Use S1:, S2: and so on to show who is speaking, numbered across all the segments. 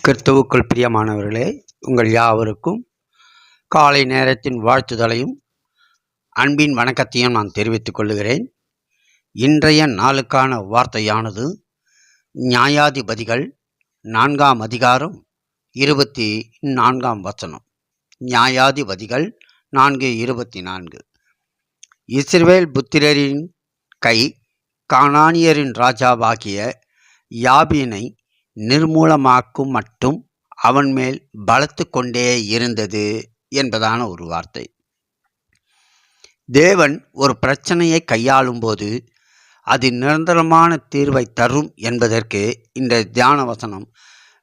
S1: கிறிஸ்துவுக்குள் பிரியமானவர்களே, உங்கள் யாவருக்கும் காலை நேரத்தின் வாழ்த்துதலையும் அன்பின் வணக்கத்தையும் நான் தெரிவித்துக் கொள்கிறேன். இன்றைய நாளுக்கான வார்த்தையானது நியாயாதிபதிகள் 4ஆம் அதிகாரம் 24 நியாயாதிபதிகள் 4:24. இஸ்ரவேல் புத்திரரின் கை கானானியரின் ராஜாவாகிய யாபீனை நிர்மூலமாக்கும் மட்டும் அவன் மேல் பலத்து கொண்டே இருந்தது என்பதான ஒரு வார்த்தை. தேவன் ஒரு பிரச்சனையை கையாளும் போது அது நிரந்தரமான தீர்வை தரும் என்பதற்கு இந்த தியான வசனம்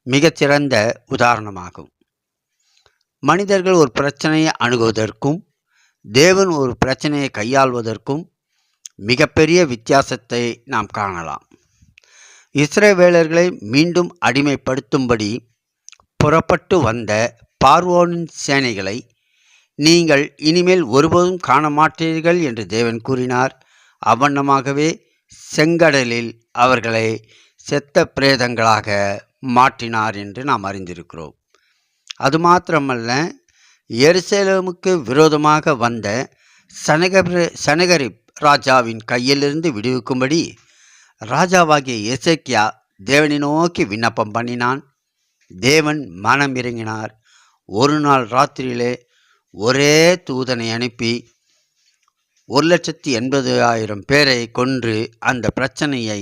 S1: மிகச்சிறந்த உதாரணமாகும். மனிதர்கள் ஒரு பிரச்சனையை அணுகுவதற்கும் தேவன் ஒரு பிரச்சனையை கையாள்வதற்கும் மிகப்பெரிய வித்தியாசத்தை நாம் காணலாம். இஸ்ரவேலர்களை மீண்டும் அடிமைப்படுத்தும்படி புறப்பட்டு வந்த பார்வோனின் சேனைகளை நீங்கள் இனிமேல் ஒருபோதும் காண மாட்டீர்கள் என்று தேவன் கூறினார். அவ்வண்ணமாகவே செங்கடலில் அவர்களை செத்த பிரேதங்களாக மாற்றினார் என்று நாம் அறிந்திருக்கிறோம். அது மாத்திரமல்ல, எருசலேமுக்கு விரோதமாக வந்த சனகரிப் ராஜாவின் கையிலிருந்து விடுவிக்கும்படி ராஜாவாகிய எசேக்கியா தேவனை நோக்கி விண்ணப்பம் பண்ணினான். தேவன் மனம் இறங்கினார். ஒரு நாள் ராத்திரியிலே ஒரே தூதனை அனுப்பி 1,80,000 பேரை கொன்று அந்த பிரச்சனையை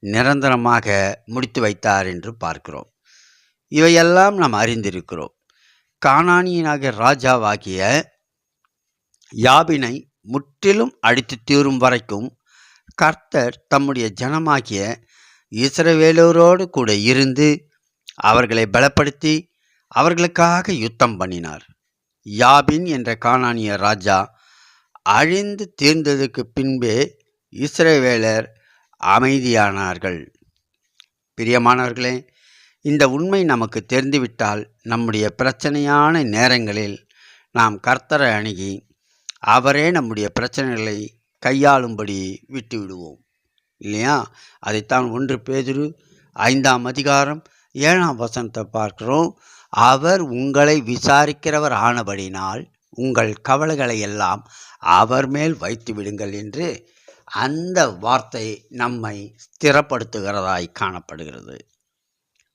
S1: நிரந்தரமாக முடித்து வைத்தார் என்று பார்க்கிறோம். இவையெல்லாம் நாம் அறிந்திருக்கிறோம். கானானியனாகிய ராஜாவாகிய யாபினை முற்றிலும் அடித்து தீரும் வரைக்கும் கர்த்தர் தம்முடைய ஜனமாகிய இஸ்ரவேலரோடு கூட இருந்து அவர்களை பலப்படுத்தி அவர்களுக்காக யுத்தம் பண்ணினார். யாபின் என்ற கானானிய ராஜா அழிந்து தீர்ந்ததுக்கு பின்பே இஸ்ரவேலர் அமைதியானார்கள். பிரியமானவர்களே, இந்த உண்மை நமக்கு தெரிந்துவிட்டால் நம்முடைய பிரச்சனையான நேரங்களில் நாம் கர்த்தரை அணுகி அவரே நம்முடைய பிரச்சனைகளை கையாளும்படி விட்டு விடுவோம், இல்லையா? அதைத்தான் 1 பேதுரு 5ஆம் அதிகாரம் 7ஆம் வசனத்தை பார்க்கிறோம். அவர் உங்களை விசாரிக்கிறவர் ஆனபடினால் உங்கள் கவலைகளை எல்லாம் அவர் மேல் வைத்து விடுங்கள் என்று அந்த வார்த்தை நம்மை ஸ்திரப்படுத்துகிறதாய் காணப்படுகிறது.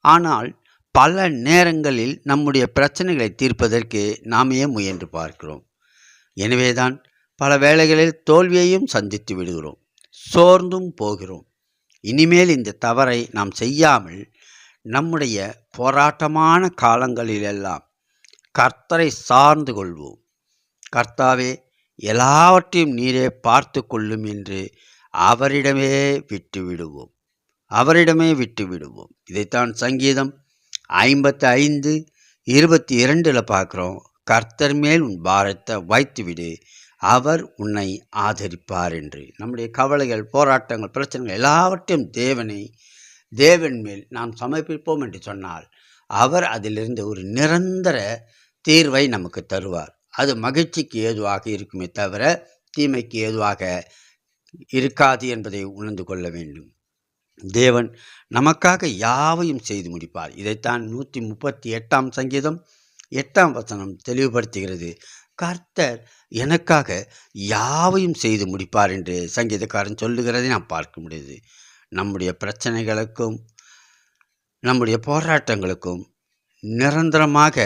S1: ஆனால் பல நேரங்களில் நம்முடைய பிரச்சனைகளை தீர்ப்பதற்கு நாமே முயன்று பார்க்கிறோம். எனவேதான் பல வேளைகளில் தோல்வியையும் சந்தித்து விடுகிறோம், சோர்ந்தும் போகிறோம். இனிமேல் இந்த தவறை நாம் செய்யாமல் நம்முடைய போராட்டமான காலங்களிலெல்லாம் கர்த்தரை சார்ந்து கொள்வோம். கர்த்தாவே, எல்லாவற்றையும் நீரே பார்த்து கொள்ளும் என்று அவரிடமே விட்டு விடுவோம். இதைத்தான் சங்கீதம் 55:22 பார்க்குறோம். கர்த்தர் மேல் உன் பாரத்தை வைத்துவிடு, அவர் உன்னை ஆதரிப்பார் என்று. நம்முடைய கவலைகள், போராட்டங்கள், பிரச்சனைகள் எல்லாவற்றையும் தேவன் மேல் நாம் சமர்ப்பிப்போம் என்று சொன்னால் அவர் அதிலிருந்து ஒரு நிரந்தர தீர்வை நமக்கு தருவார். அது மகிழ்ச்சிக்கு ஏதுவாக இருக்குமே தவிர தீமைக்கு ஏதுவாக இருக்காது என்பதை உணர்ந்து கொள்ள வேண்டும். தேவன் நமக்காக யாவையும் செய்து முடிப்பார். இதைத்தான் 138ஆம் சங்கீதம் 8ஆம் வசனம் தெளிவுபடுத்துகிறது. கர்த்தர் எனக்காக யாவையும் செய்து முடிப்பார் என்று சங்கீதக்காரன் சொல்லுகிறதை நாம் பார்க்க முடியுது. நம்முடைய பிரச்சனைகளுக்கும் நம்முடைய போராட்டங்களுக்கும் நிரந்தரமாக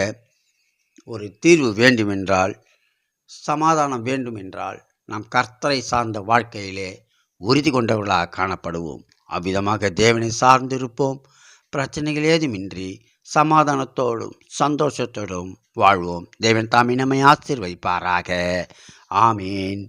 S1: ஒரு தீர்வு வேண்டுமென்றால், சமாதானம் வேண்டுமென்றால் நாம் கர்த்தரை சார்ந்த வாழ்க்கையிலே உறுதி கொண்டவர்களாக காணப்படுவோம். அவ்விதமாக தேவனை சார்ந்திருப்போம். பிரச்சனைகள் ஏதுமின்றி சமாதானத்தோடும் சந்தோஷத்தோடும் வாழ்வோம். தேவன் தாமே நம்மை ஆசீர்வதிப்பாராக. ஆமேன்.